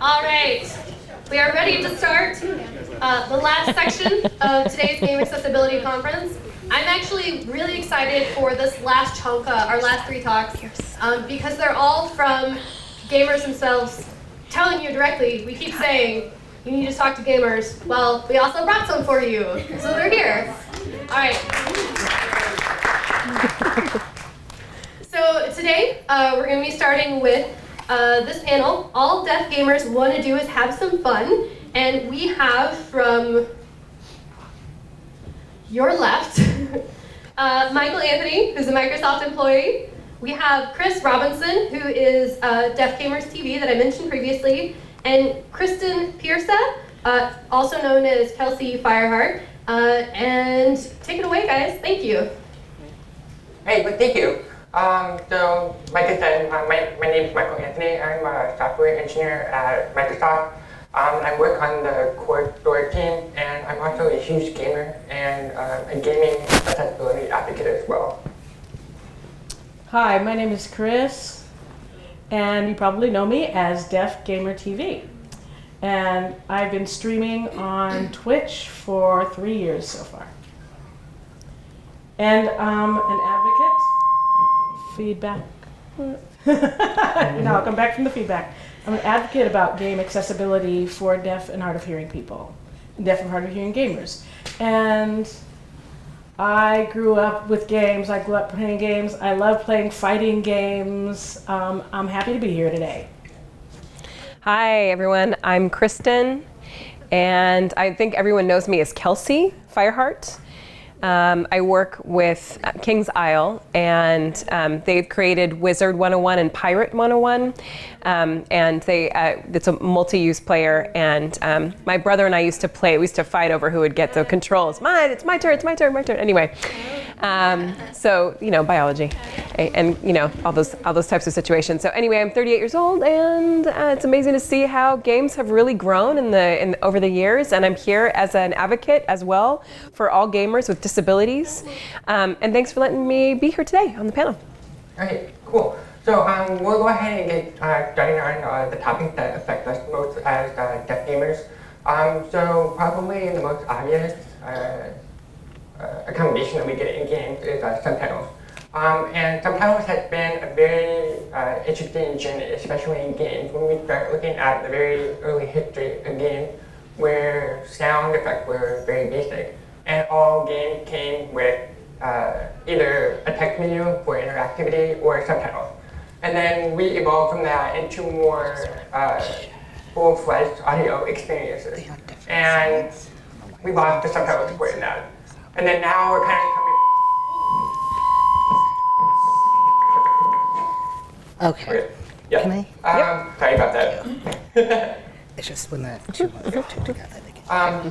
All right, we are ready to start the last section of today's Game Accessibility Conference. I'm actually really excited for this last chunk, our last three talks, because they're all from gamers themselves telling you directly. We keep saying, you need to talk to gamers. Well, we also brought some for you, so they're here. All right. So today, we're going to be starting with this panel. All deaf gamers want to do is have some fun, and we have from your left, Michael Anthony, who's a Microsoft employee. We have Chris Robinson, who is Deaf Gamers TV that I mentioned previously, and Kristen Piersa, also known as Kelsey Fireheart. And take it away, guys. Thank you. Hey, well, thank you. So, like I said, my name is Michael Anthony. I'm a software engineer at Microsoft. I work on the core store team, and I'm also a huge gamer and a gaming accessibility advocate as well. Hi, my name is Chris, and you probably know me as Deaf Gamer TV. And I've been streaming on Twitch for 3 years so far. And I'm an advocate. Feedback. No, I'll come back from the feedback. I'm an advocate about game accessibility for deaf and hard of hearing people, deaf and hard of hearing gamers. And I grew up with games. I grew up playing games. I love playing fighting games. I'm happy to be here today. Hi, everyone. I'm Kristen, and I think everyone knows me as Kelsey Fireheart. I work with King's Isle, and they've created Wizard 101 and Pirate 101, and it's a multi-use player, and my brother and I used to play. We used to fight over who would get the controls. It's my turn, Anyway, so, biology, and, all those types of situations. So anyway, I'm 38 years old, and it's amazing to see how games have really grown over the years, and I'm here as an advocate as well for all gamers with disabilities. And thanks for letting me be here today on the panel. All right, cool. So we'll go ahead and get started on the topics that affect us most as deaf gamers. So probably the most obvious accommodation that we get in games is subtitles. And subtitles has been a very interesting journey, especially in games, when we start looking at the very early history of games where sound effects were very basic. And all games came with either a text menu for interactivity or subtitles. And then we evolved from that into more full-fledged audio experiences. And we lost the subtitle support in that. And then now we're kind of coming. Okay. Yeah. Can I? Sorry about that. It's just when the two together.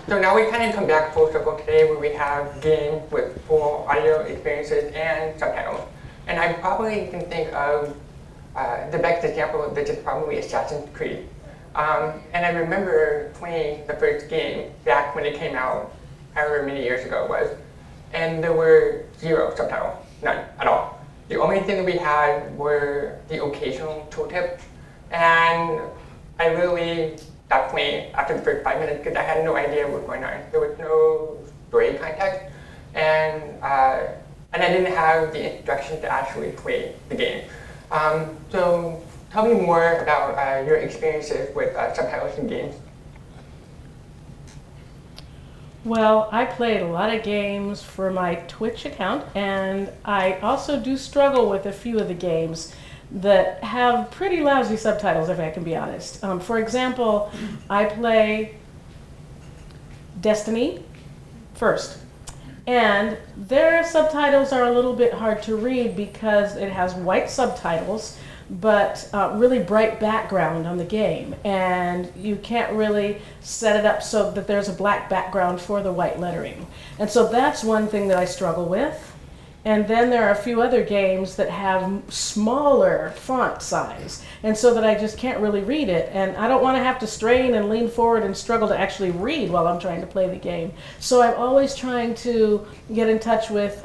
So now we kind of come back full circle today, where we have games with full audio experiences and subtitles. And I probably can think of the best example of this is probably Assassin's Creed. And I remember playing the first game back when it came out, however many years ago it was, and there were zero subtitles, none at all. The only thing that we had were the occasional tooltips, and I really stopped playing after the first 5 minutes because I had no idea what was going on. There was no story context, and I didn't have the instructions to actually play the game. So tell me more about your experiences with subtitles in games. Well, I played a lot of games for my Twitch account, and I also do struggle with a few of the games that have pretty lousy subtitles, if I can be honest. For example, I play Destiny first, and their subtitles are a little bit hard to read because it has white subtitles, but really bright background on the game, and you can't really set it up so that there's a black background for the white lettering. And so that's one thing that I struggle with. And then there are a few other games that have smaller font size, and so that I just can't really read it. And I don't want to have to strain and lean forward and struggle to actually read while I'm trying to play the game. So I'm always trying to get in touch with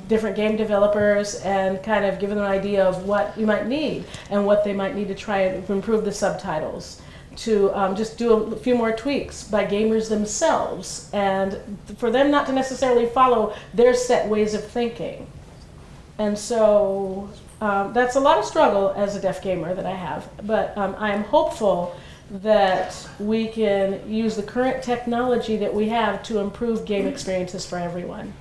different game developers and kind of give them an idea of what you might need and what they might need to try and improve the subtitles. to just do a few more tweaks by gamers themselves, and for them not to necessarily follow their set ways of thinking. And so that's a lot of struggle as a deaf gamer that I have, but I am hopeful that we can use the current technology that we have to improve game experiences for everyone.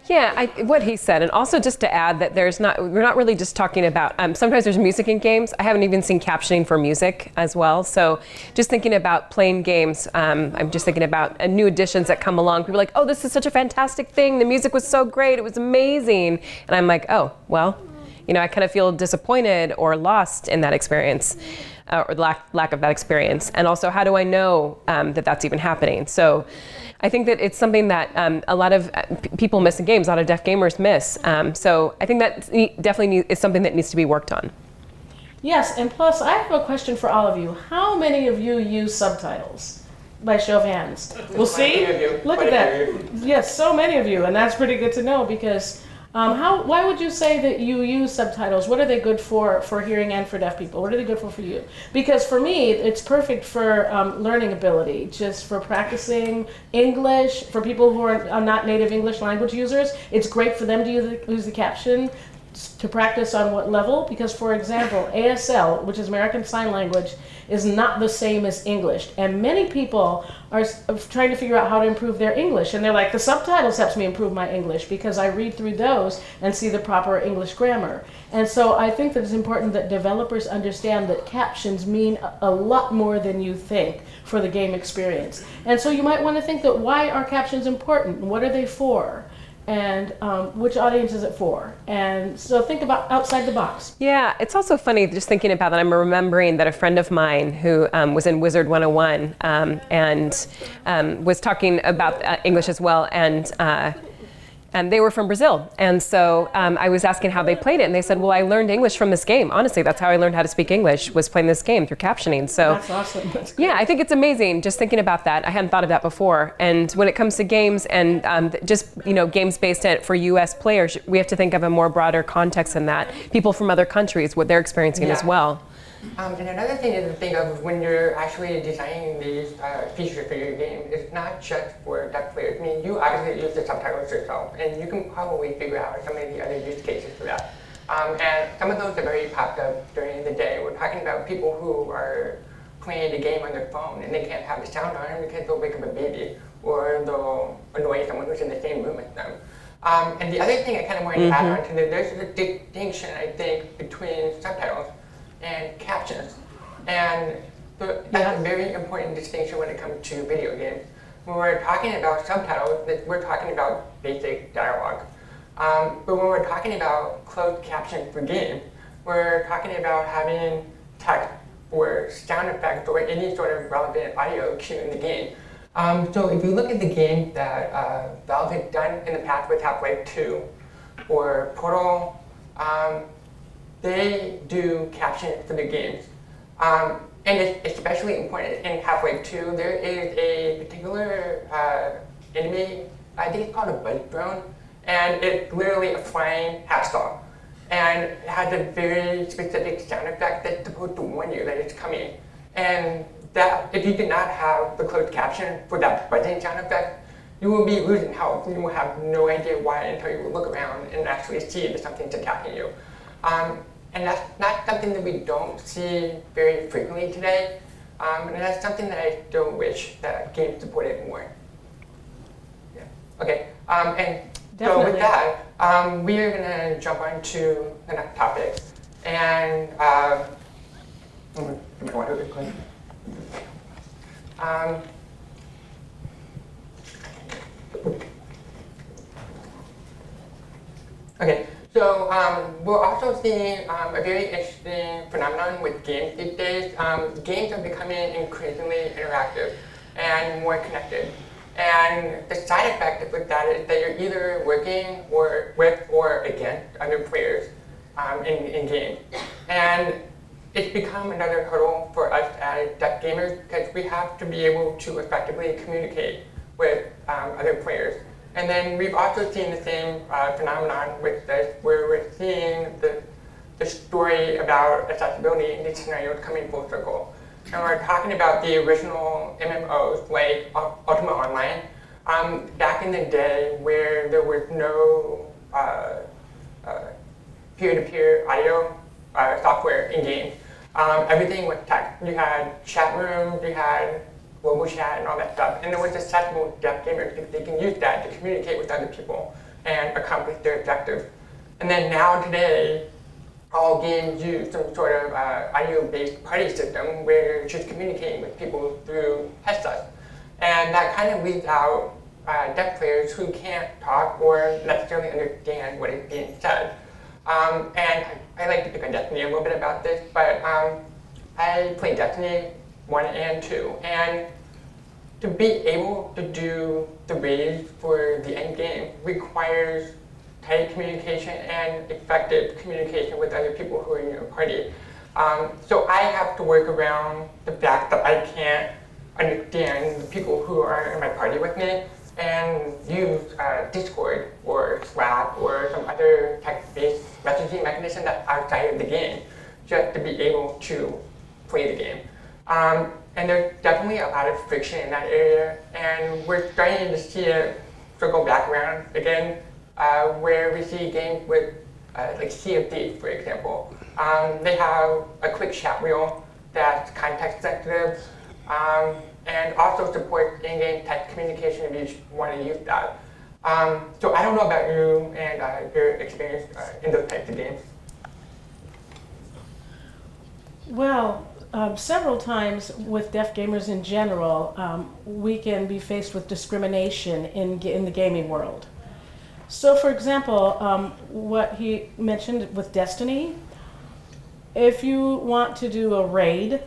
Yeah, what he said, and also just to add that we're not really just talking about, sometimes there's music in games. I haven't even seen captioning for music as well. So just thinking about playing games, I'm just thinking about new additions that come along. People are like, oh, this is such a fantastic thing. The music was so great. It was amazing. And I'm like, oh, well, I kind of feel disappointed or lost in that experience. Or lack of that experience. And also, how do I know that that's even happening? So I think that it's something that a lot of people miss in games, a lot of deaf gamers miss. So I think that definitely is something that needs to be worked on. Yes, and plus I have a question for all of you. How many of you use subtitles? By show of hands. We'll see. Look at that. Yes, so many of you, and that's pretty good to know because why would you say that you use subtitles? What are they good for hearing and for deaf people? What are they good for you? Because for me, it's perfect for learning ability, just for practicing English. For people who are not native English language users, it's great for them to use the caption to practice on what level. Because, for example, ASL, which is American Sign Language, is not the same as English. And many people are trying to figure out how to improve their English. And they're like, the subtitles helps me improve my English because I read through those and see the proper English grammar. And so I think that it's important that developers understand that captions mean a lot more than you think for the game experience. And so you might want to think that why are captions important? What are they for? And which audience is it for? And so think about outside the box. Yeah, it's also funny just thinking about that. I'm remembering that a friend of mine who was in Wizard 101 and was talking about English as well, and they were from Brazil. And so I was asking how they played it, and they said, well, I learned English from this game. Honestly, that's how I learned how to speak English, was playing this game through captioning. So that's awesome. That's yeah, I think it's amazing just thinking about that. I hadn't thought of that before. And when it comes to games and just games based for US players, we have to think of a more broader context than that. People from other countries, what they're experiencing as well. And another thing to think of when you're actually designing these features for your game, it's not just for deaf players. I mean, you obviously use the subtitles yourself, and you can probably figure out some of the other use cases for that. And some of those are very popped up during the day. We're talking about people who are playing a game on their phone and they can't have the sound on because they'll wake up a baby or they'll annoy someone who's in the same room as them. And the other thing I kind of wanted to add on to that, there's a distinction, I think, between subtitles and captions. And that's a very important distinction when it comes to video games. When we're talking about subtitles, we're talking about basic dialogue. But when we're talking about closed caption for games, we're talking about having text or sound effects or any sort of relevant audio cue in the game. So if you look at the games that Valve has done in the past with Half-Life 2 or Portal, they do captions for the games. And it's especially important in Half-Life 2. There is a particular enemy, I think it's called a buzz drone, and it's literally a flying hacksaw. And it has a very specific sound effect that's supposed to warn you that it's coming. And that, if you did not have the closed caption for that buzzing sound effect, you will be losing health. You will have no idea why until you look around and actually see that something's attacking you. And that's not something that we don't see very frequently today. And that's something that I still wish that games supported more. Yeah. Okay. And so with that, we are going to jump on to the next topic. And okay. So we're also seeing a very interesting phenomenon with games these days. Games are becoming increasingly interactive and more connected. And the side effect with that is that you're either working with or against other players in games. And it's become another hurdle for us as deaf gamers because we have to be able to effectively communicate with other players. And then we've also seen the same phenomenon with this, where we're seeing the story about accessibility in these scenarios coming full circle. and we're talking about the original MMOs like Ultima Online. Back in the day where there was no peer-to-peer audio software in games, everything was text. You had chat rooms, you had global chat and all that stuff, and it was accessible to deaf gamers because they can use that to communicate with other people and accomplish their objectives. And then now today, all games use some sort of audio-based party system where you're just communicating with people through headsets. And that kind of leaves out deaf players who can't talk or necessarily understand what is being said. And I like to pick on Destiny a little bit about this, but I play Destiny 1 and 2. And to be able to do the raids for the end game requires tight communication and effective communication with other people who are in your party. So I have to work around the fact that I can't understand the people who are in my party with me and use Discord or Slack or some other text-based messaging mechanism that's outside of the game just to be able to play the game. And there's definitely a lot of friction in that area, and we're starting to see it circle back around again, where we see games with like Sea of Thieves, for example. They have a quick chat wheel that's context sensitive, and also supports in-game text communication if you want to use that. So I don't know about you and your experience in those types of games. Well, several times with deaf gamers in general, we can be faced with discrimination in the gaming world. So for example, what he mentioned with Destiny, if you want to do a raid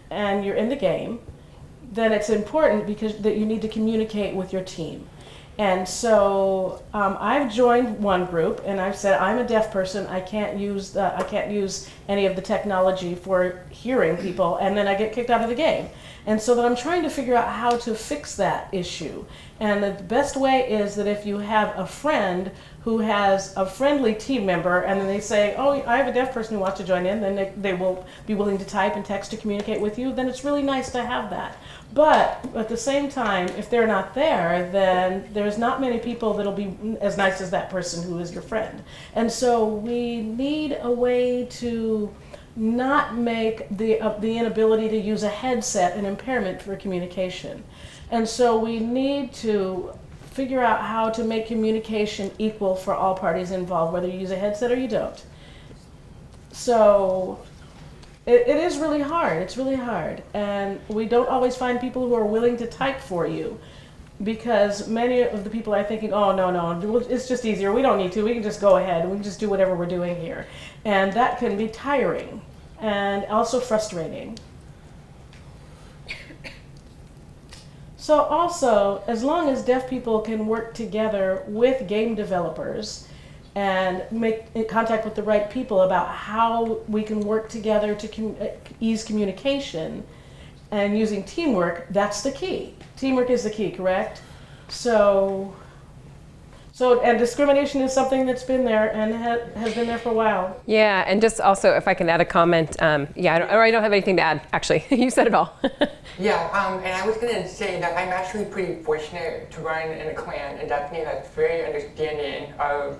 and you're in the game, then it's important because that you need to communicate with your team. And so I've joined one group and I've said I'm a deaf person. I can't use any of the technology for hearing people, and then I get kicked out of the game. And so that I'm trying to figure out how to fix that issue. And the best way is that if you have a friend who has a friendly team member, and then they say, oh, I have a deaf person who wants to join in, then they will be willing to type and text to communicate with you, then it's really nice to have that. But at the same time, if they're not there, then there's not many people that'll be as nice as that person who is your friend. And so we need a way to not make the inability to use a headset an impairment for communication. And so we need to figure out how to make communication equal for all parties involved, whether you use a headset or you don't. So it is really hard. It's really hard. And we don't always find people who are willing to type for you, because many of the people are thinking, oh, no, it's just easier. We don't need to. We can just go ahead. We can just do whatever we're doing here. And that can be tiring and also frustrating. So also, as long as deaf people can work together with game developers and make contact with the right people about how we can work together to ease communication and using teamwork, that's the key. Teamwork is the key, correct? So and discrimination is something that's been there and has been there for a while. Yeah, and just also, if I can add a comment, I don't have anything to add, actually. You said it all. Yeah, and I was going to say that I'm actually pretty fortunate to run in a clan in Destiny that's very understanding of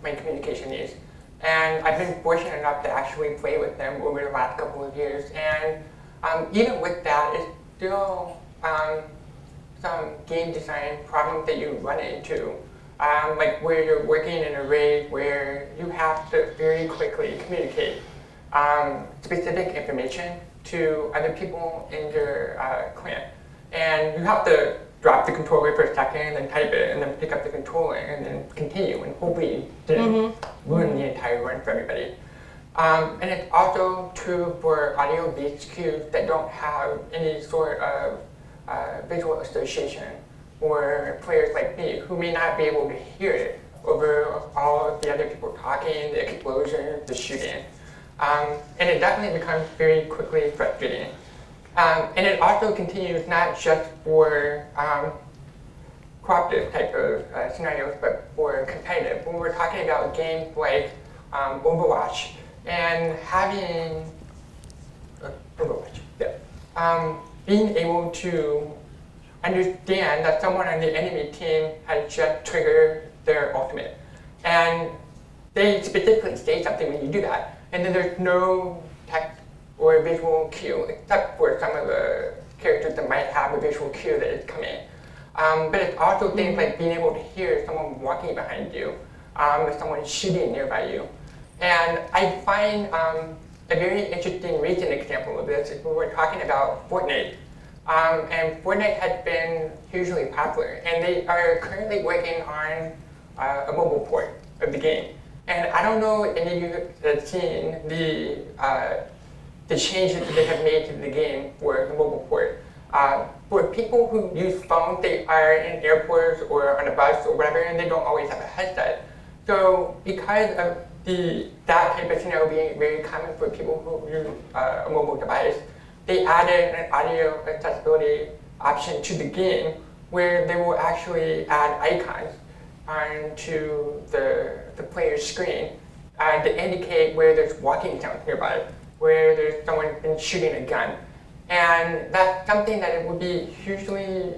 my communication needs. And I've been fortunate enough to actually play with them over the last couple of years. And even with that, it's still some game design problems that you run into. Like where you're working in a raid where you have to very quickly communicate specific information to other people in your clan. And you have to drop the controller for a second and then type it and then pick up the controller and then continue, and hopefully didn't ruin the entire run for everybody. And it's also true for audio-based cues that don't have any sort of visual association, or players like me who may not be able to hear it over all of the other people talking, the explosions, the shooting. And it definitely becomes very quickly frustrating. And it also continues not just for cooperative type of scenarios, but for competitive. When we're talking about games like Overwatch and having Overwatch, yeah. being able to understand that someone on the enemy team has just triggered their ultimate. And they specifically say something when you do that. And then there's no text or visual cue, except for some of the characters that might have a visual cue that is coming. But it's also things like being able to hear someone walking behind you, if someone's shooting nearby you. And I find a very interesting recent example of this is when we're talking about Fortnite. And Fortnite has been hugely popular, and they are currently working on a mobile port of the game. And I don't know if any of you have seen the changes that they have made to the game for the mobile port. For people who use phones, they are in airports or on a bus or whatever, and they don't always have a headset. So because of that type of scenario being very common for people who use a mobile device, they added an audio accessibility option to the game where they will actually add icons onto the player's screen to indicate where there's walking sounds nearby, where there's someone been shooting a gun. And that's something that it would be hugely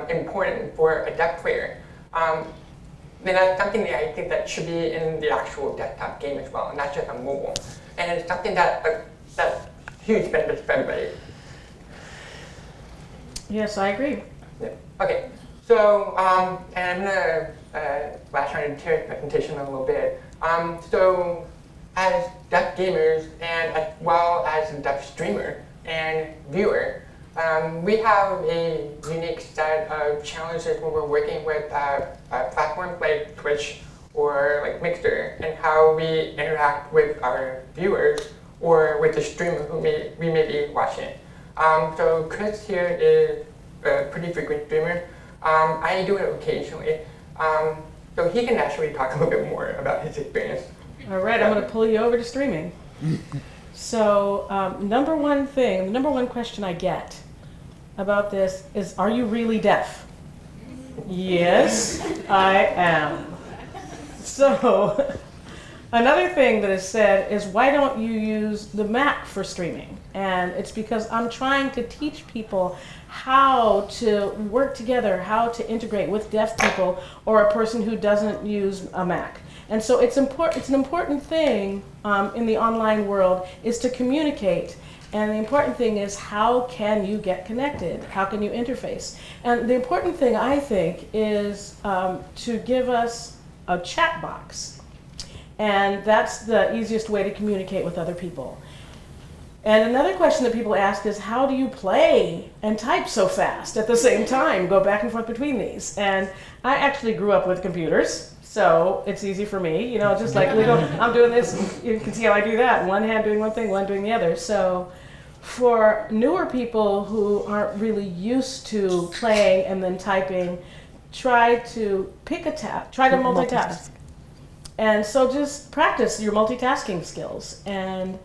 important for a deaf player. And that's something that I think that should be in the actual desktop game as well, not just on mobile. And it's something that's huge benefits for everybody. Yes, I agree. Yeah. Okay, so and I'm gonna lash on into Terry's presentation a little bit. So as deaf gamers and as well as a deaf streamer and viewer, we have a unique set of challenges when we're working with platforms like Twitch or like Mixer, and how we interact with our viewers or with the streamer who we may be watching. So Chris here is a pretty frequent streamer. I do it occasionally. So he can actually talk a little bit more about his experience. All right, I'm going to pull you over to streaming. So, number one question I get about this is, are you really deaf? Yes, I am. So, another thing that is said is, why don't you use the Mac for streaming? And it's because I'm trying to teach people how to work together, how to integrate with deaf people or a person who doesn't use a Mac. And so it's important. It's an important thing in the online world is to communicate. And the important thing is, how can you get connected? How can you interface? And the important thing, I think, is to give us a chat box. And that's the easiest way to communicate with other people. And another question that people ask is, how do you play and type so fast at the same time, go back and forth between these? And I actually grew up with computers, so it's easy for me, you know, just like I'm doing this, you can see how I do that. One hand doing one thing, one doing the other. So for newer people who aren't really used to playing and then typing, try to pick a tab, try to multitask. And so just practice your multitasking skills. And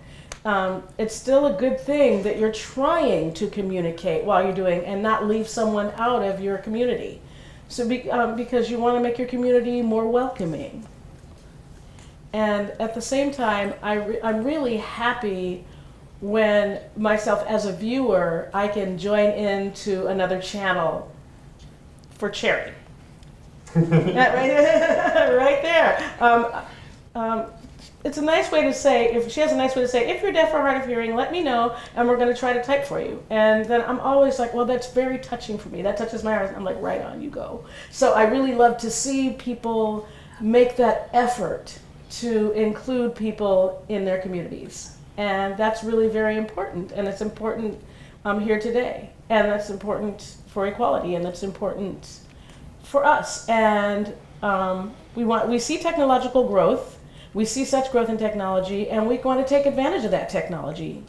it's still a good thing that you're trying to communicate while you're doing and not leave someone out of your community. So because you want to make your community more welcoming. And at the same time, I'm really happy when myself as a viewer, I can join into another channel for Cherry. right there. It's a nice way to say, if she has a nice way to say, if you're deaf or hard of hearing, let me know, and we're going to try to type for you. And then I'm always like, well, that's very touching for me. That touches my heart. I'm like, right on, you go. So I really love to see people make that effort to include people in their communities. And that's really very important. And it's important here today. And that's important for equality. And that's important for us. And we see technological growth. We see such growth in technology, and we want to take advantage of that technology.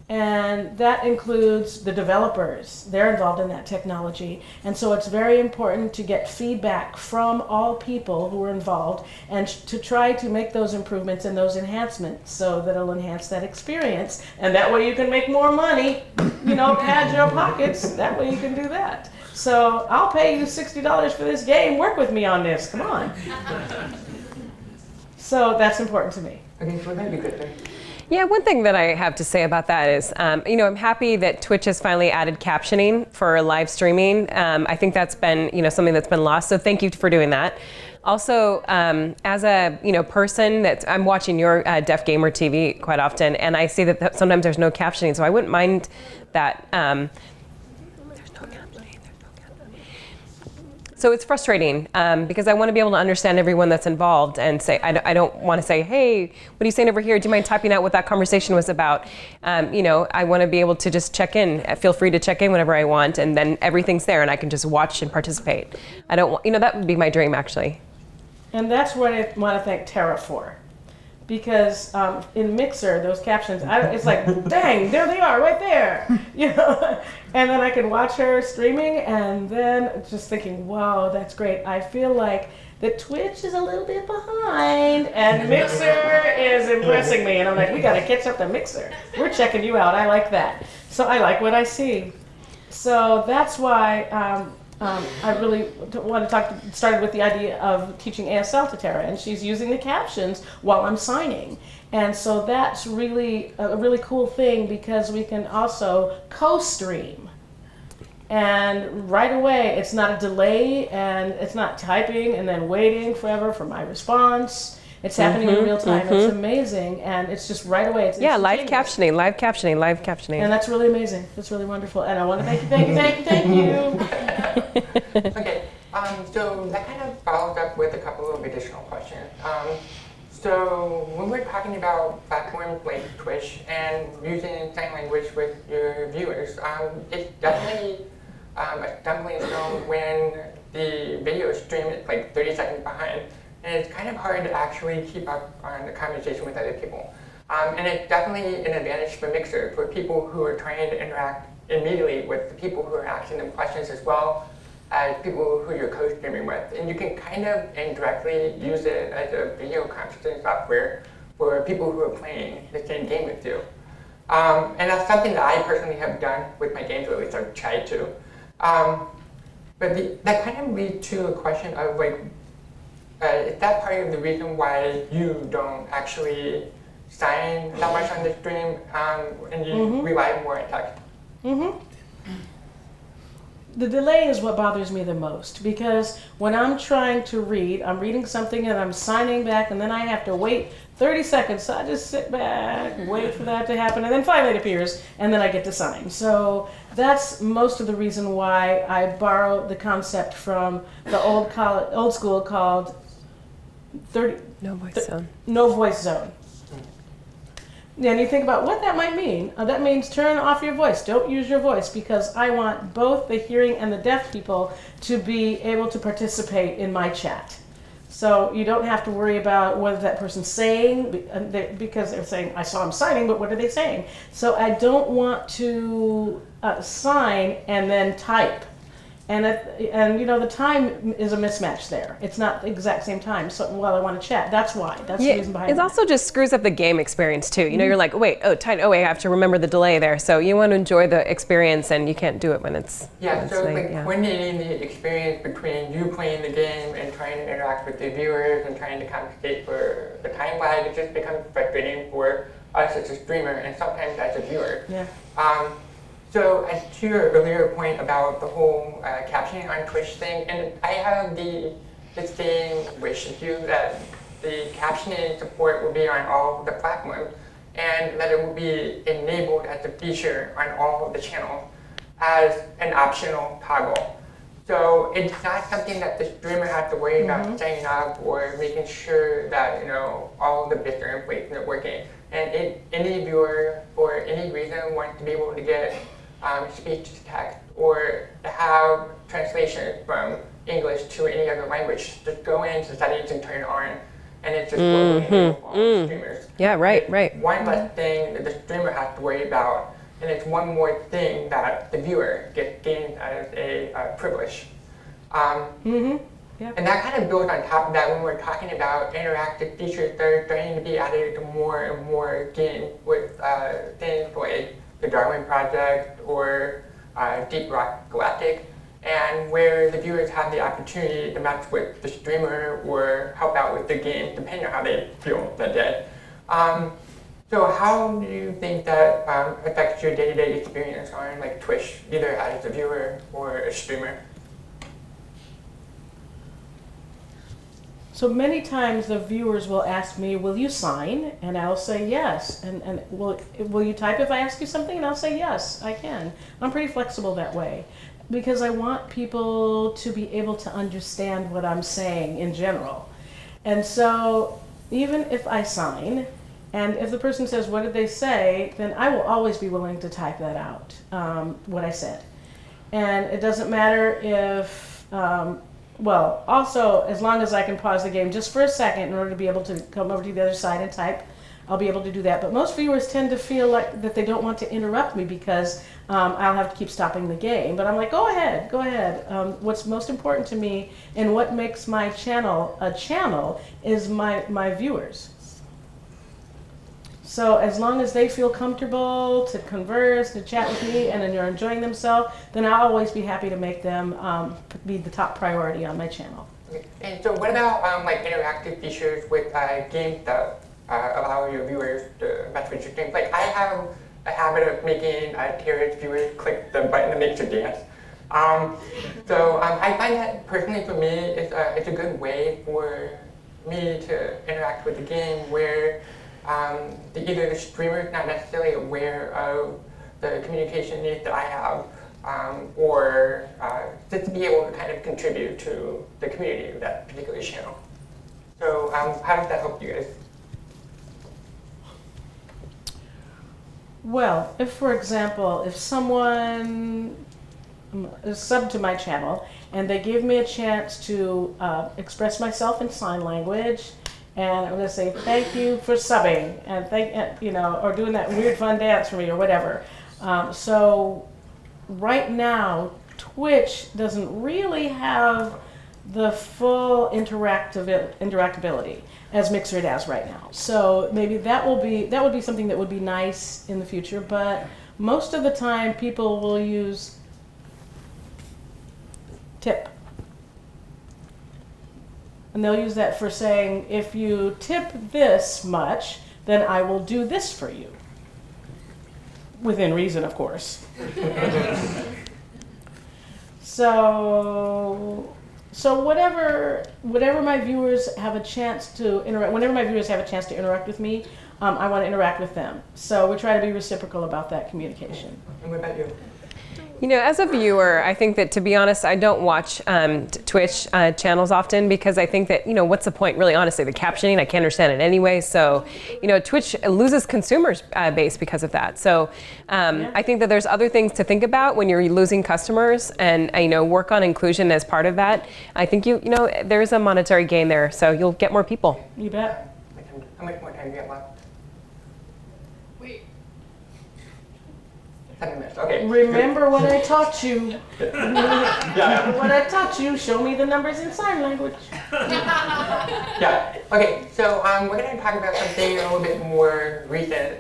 And that includes the developers. They're involved in that technology. And so it's very important to get feedback from all people who are involved and to try to make those improvements and those enhancements so that it'll enhance that experience. And that way you can make more money, you know, pad your pockets. That way you can do that. So I'll pay you $60 for this game. Work with me on this. Come on. So that's important to me. Okay, so maybe Kristen. Yeah, one thing that I have to say about that is, I'm happy that Twitch has finally added captioning for live streaming. I think that's been, something that's been lost. So thank you for doing that. Also, as a person I'm watching your Deaf Gamer TV quite often, and I see that sometimes there's no captioning. So I wouldn't mind that. So it's frustrating because I want to be able to understand everyone that's involved and say, I don't want to say, hey, what are you saying over here? Do you mind typing out what that conversation was about? I want to be able to just check in. Feel free to check in whenever I want, and then everything's there and I can just watch and participate. I don't want, that would be my dream actually. And that's what I want to thank Tara for. Because in Mixer, those captions, it's like, dang, there they are, right there, And then I can watch her streaming, and then just thinking, wow, that's great. I feel like the Twitch is a little bit behind, and Mixer is impressing me. And I'm like, we got to catch up to Mixer. We're checking you out. I like that. So I like what I see. So that's why I really want to started with the idea of teaching ASL to Tara, and she's using the captions while I'm signing. And so that's really a really cool thing because we can also co-stream. And right away, it's not a delay, and it's not typing and then waiting forever for my response. It's happening in real time. It's amazing, and it's just right away. It's live captioning. And that's really amazing. That's really wonderful. And I want to thank you. Okay, so that kind of follows up with a couple of additional questions. So when we're talking about platforms like Twitch and using sign language with your viewers, it's definitely a stumbling stone when the video stream is like 30 seconds behind. And it's kind of hard to actually keep up on the conversation with other people. And it's definitely an advantage for Mixer for people who are trying to interact immediately with the people who are asking them questions as well as people who you're co-streaming with. And you can kind of indirectly use it as a video conferencing software for people who are playing the same game with you. And that's something that I personally have done with my games, or at least I've tried to. But that kind of leads to a question of like, is that part of the reason why you don't actually sign that much on the stream and you rely more on text? The delay is what bothers me the most because when I'm trying to read, I'm reading something and I'm signing back and then I have to wait 30 seconds. So I just sit back, wait for that to happen, and then finally it appears and then I get to sign. So that's most of the reason why I borrow the concept from the old school called No voice zone. And you think about what that might mean. That means turn off your voice. Don't use your voice because I want both the hearing and the deaf people to be able to participate in my chat. So you don't have to worry about what is that person saying because they're saying, I saw him signing, but what are they saying? So I don't want to sign and then type. And the time is a mismatch there. It's not the exact same time. So while I want to chat, that's why. That's the reason behind it. It also just screws up the game experience too. You're like, wait, I have to remember the delay there. So you want to enjoy the experience, and you can't do it when it's coordinating the experience between you playing the game and trying to interact with the viewers and trying to compensate for the time lag. It just becomes frustrating for us as a streamer and sometimes as a viewer. Yeah. So to your earlier point about the whole captioning on Twitch thing, and I have the same wish as you that the captioning support will be on all the platforms and that it will be enabled as a feature on all of the channels as an optional toggle. So it's not something that the streamer has to worry about setting up or making sure that all the bits are in place and they're working. And any viewer for any reason wants to be able to get speech to text or to have translation from English to any other language, just go into settings and turn it on, and it's just globally enabled for all streamers. Yeah, right. It's one less thing that the streamer has to worry about, and it's one more thing that the viewer gains as a privilege. And that kind of builds on top of that when we're talking about interactive features that are starting to be added to more and more games with things like the Darwin Project or Deep Rock Galactic, and where the viewers have the opportunity to match with the streamer or help out with the game, depending on how they feel that day. So how do you think that affects your day-to-day experience on like Twitch, either as a viewer or a streamer? So many times the viewers will ask me, will you sign? And I'll say yes. And will you type if I ask you something? And I'll say yes, I can. I'm pretty flexible that way because I want people to be able to understand what I'm saying in general. And so even if I sign, and if the person says, what did they say? Then I will always be willing to type that out, what I said. And it doesn't matter if, well, also, as long as I can pause the game just for a second in order to be able to come over to the other side and type, I'll be able to do that. But most viewers tend to feel like that they don't want to interrupt me because I'll have to keep stopping the game. But I'm like, go ahead, go ahead. What's most important to me and what makes my channel a channel is my viewers. So as long as they feel comfortable to converse, to chat with me, and then they're enjoying themselves, then I'll always be happy to make them be the top priority on my channel. Okay. And so what about like interactive features with games that allow your viewers to mess with your games? Like I have a habit of making Tara's viewers click the button that makes her dance. So I find that personally for me, it's a good way for me to interact with the game where either the streamer is not necessarily aware of the communication needs that I have, or just to be able to kind of contribute to the community of that particular channel. So how does that help you guys? Well, if for example, if someone is subbed to my channel and they give me a chance to express myself in sign language, and I'm going to say thank you for subbing, and or doing that weird fun dance for me or whatever. So right now, Twitch doesn't really have the full interactability as Mixer has right now. So maybe that would be something that would be nice in the future. But most of the time, people will use tip. And they'll use that for saying, if you tip this much, then I will do this for you. Within reason, of course. So whatever my viewers have a chance to interact, whenever my viewers have a chance to interact with me, I want to interact with them. So we try to be reciprocal about that communication. And what about you? You know, as a viewer, I think that, to be honest, I don't watch Twitch channels often because I think that, what's the point, really, honestly? The captioning, I can't understand it anyway. So, Twitch loses consumers base because of that. So I think that there's other things to think about when you're losing customers and, work on inclusion as part of that. I think, there's a monetary gain there, so you'll get more people. You bet. How much more time do you have left? 7 minutes, okay. Remember what I taught you. Yeah. What I taught you, show me the numbers in sign language. Yeah, okay, so we're going to talk about something a little bit more recent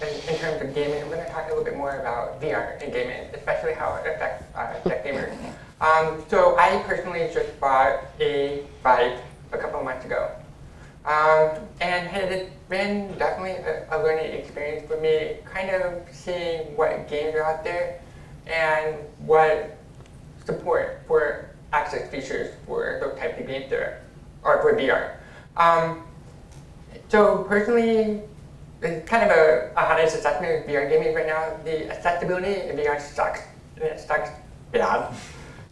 in terms of gaming. We're going to talk a little bit more about VR and gaming, especially how it affects tech gamers. So I personally just bought a bike a couple of months ago. And it's been definitely a learning experience for me, kind of seeing what games are out there and what support for access features for those types of games there, or for VR. So personally, it's kind of a honest assessment of VR gaming right now. The accessibility in VR sucks, and it sucks bad.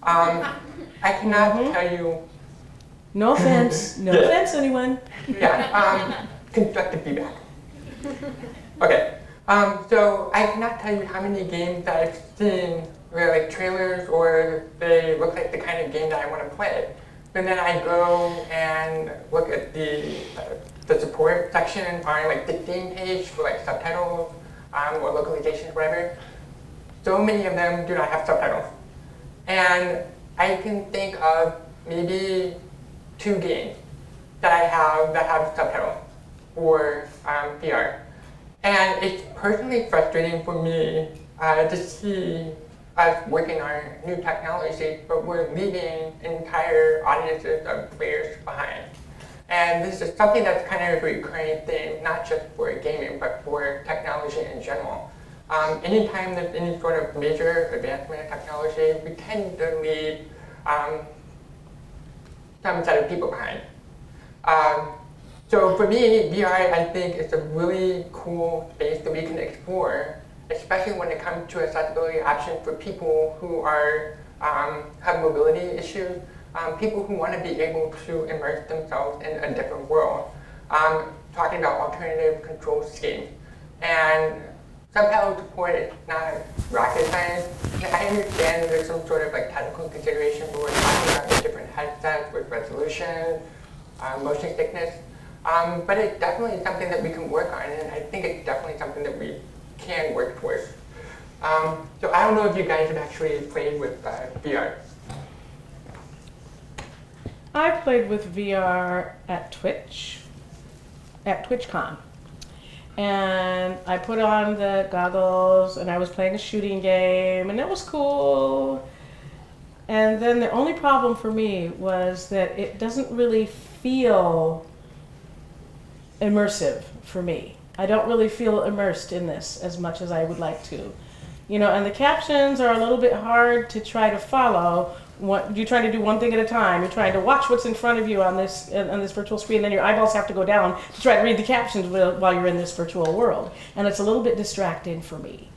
I cannot tell you. No offense. No offense, anyone. Yeah, constructive feedback. Okay, so I cannot tell you how many games that I've seen where like trailers or they look like the kind of game that I want to play. And then I go and look at the support section on like the theme page for like subtitles or localizations, whatever. So many of them do not have subtitles. And I can think of maybe 2 games that I have that have subtitles for VR. And it's personally frustrating for me to see us working on new technology, but we're leaving entire audiences of players behind. And this is something that's kind of a recurring theme, not just for gaming, but for technology in general. Anytime there's any sort of major advancement in technology, we tend to leave some set of people behind. So for me, VR, I think is a really cool space that we can explore, especially when it comes to accessibility options for people who are have mobility issues, people who want to be able to immerse themselves in a different world. Talking about alternative control schemes. And subtitle support is not rocket science. I understand there's some sort of like technical consideration, but we're talking about the different headsets with resolution, motion sickness. But it's definitely something that we can work on, and I think it's definitely something that we can work towards. So I don't know if you guys have actually played with VR. I've played with VR at TwitchCon. And I put on the goggles and I was playing a shooting game and it was cool. And then the only problem for me was that it doesn't really feel immersive for me. I don't really feel immersed in this as much as I would like to. You know, and the captions are a little bit hard to try to follow. You're trying to do one thing at a time. You're trying to watch what's in front of you on this virtual screen, then your eyeballs have to go down to try to read the captions while you're in this virtual world. And it's a little bit distracting for me.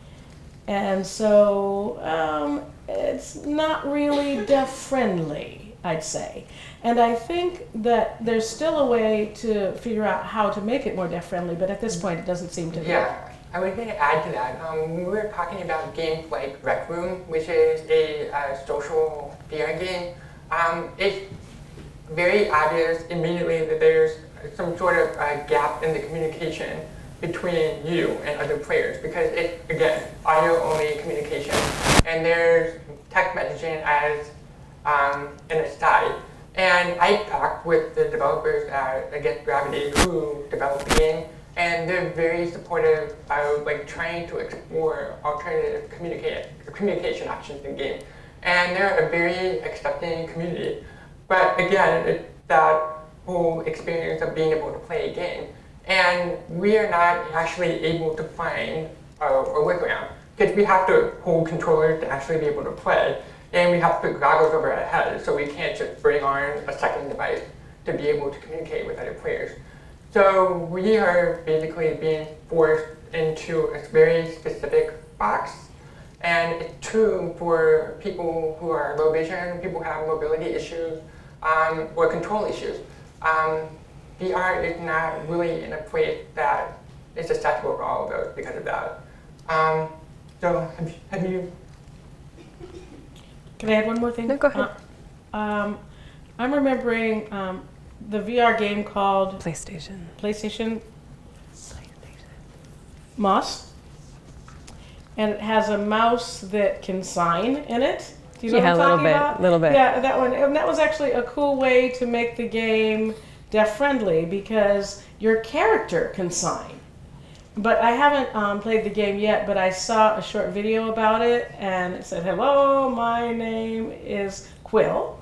And so it's not really deaf-friendly, I'd say. And I think that there's still a way to figure out how to make it more deaf-friendly, but at this point it doesn't seem to be. Yeah. I was going to add to that. We were talking about games like Rec Room, which is a social VR game. It's very obvious immediately that there's some sort of gap in the communication between you and other players because it's, again, audio-only communication. And there's text messaging as an aside. And I talked with the developers at Against Gravity who developed the game, and they're very supportive of like trying to explore alternative communication options in the game. And they're a very accepting community. But again, it's that whole experience of being able to play a game. And we are not actually able to find a workaround because we have to hold controllers to actually be able to play. And we have to put goggles over our heads, so we can't just bring on a second device to be able to communicate with other players. So we are basically being forced into a very specific box. And it's true for people who are low vision, people who have mobility issues, or control issues. VR is not really in a place that is accessible for all of those because of that. So have you? Can I add one more thing? No, go ahead. I'm remembering the VR game called PlayStation. Moss, and it has a mouse that can sign in it. Do you know what I'm talking about? A little bit. Yeah, that one. And that was actually a cool way to make the game deaf-friendly because your character can sign. But I haven't played the game yet, but I saw a short video about it, and it said, "Hello, my name is Quill."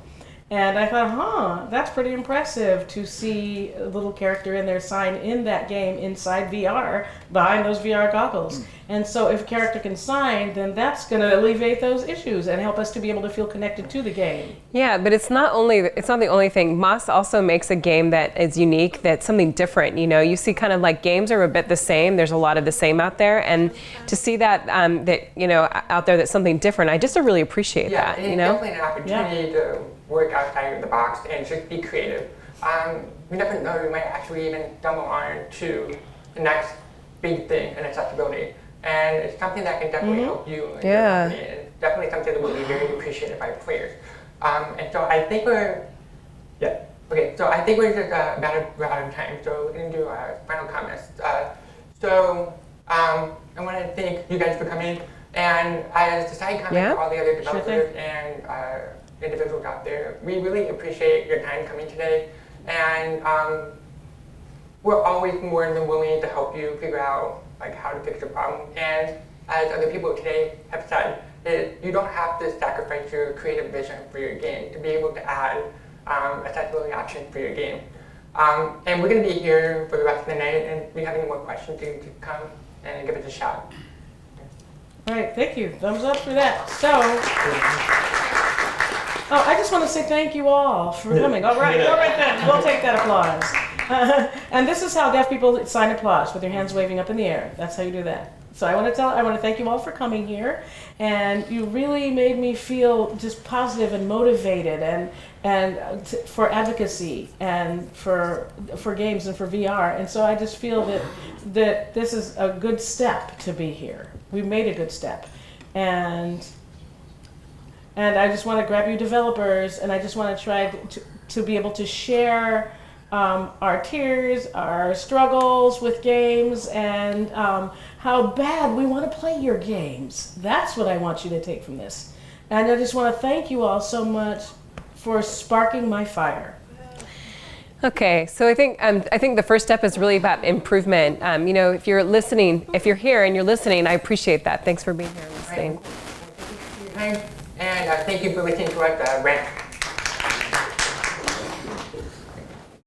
And I thought, that's pretty impressive to see a little character in there sign in that game inside VR behind those VR goggles. And so if a character can sign, then that's going to alleviate those issues and help us to be able to feel connected to the game. Yeah, but it's not the only thing. Moss also makes a game that is unique, that's something different. You know, you see kind of like games are a bit the same. There's a lot of the same out there, and to see that out there that's something different, I just really appreciate that. Yeah, you know, definitely an opportunity to work outside of the box and just be creative. We never know, we might actually even stumble on to the next big thing in accessibility. And it's something that can definitely help you and your company. And it's definitely something that will be very appreciated by players. And so I think we're just about out of time. So we're going to do final comments. I want to thank you guys for coming. And as a side comment to all the other developers and individuals out there, we really appreciate your time coming today. And we're always more than willing to help you figure out how to fix your problem. And as other people today have said, you don't have to sacrifice your creative vision for your game to be able to add accessibility options for your game. And we're going to be here for the rest of the night, and if you have any more questions, you can come and give it a shot. All right, thank you. Thumbs up for that. So, I just want to say thank you all for coming. All right then. We'll take that applause. And this is how deaf people sign applause, with their hands waving up in the air. That's how you do that. So I want to thank you all for coming here, and you really made me feel just positive and motivated, for advocacy and for games and for VR. And so I just feel that this is a good step to be here. We made a good step, and I just want to grab you developers, and I just want to try to be able to share our tears, our struggles with games, and how bad we want to play your games. That's what I want you to take from this. And I just want to thank you all so much for sparking my fire. Okay, so I think the first step is really about improvement. If you're listening, if you're here and you're listening, I appreciate that. Thanks for being here and listening. And thank you for listening to us rant.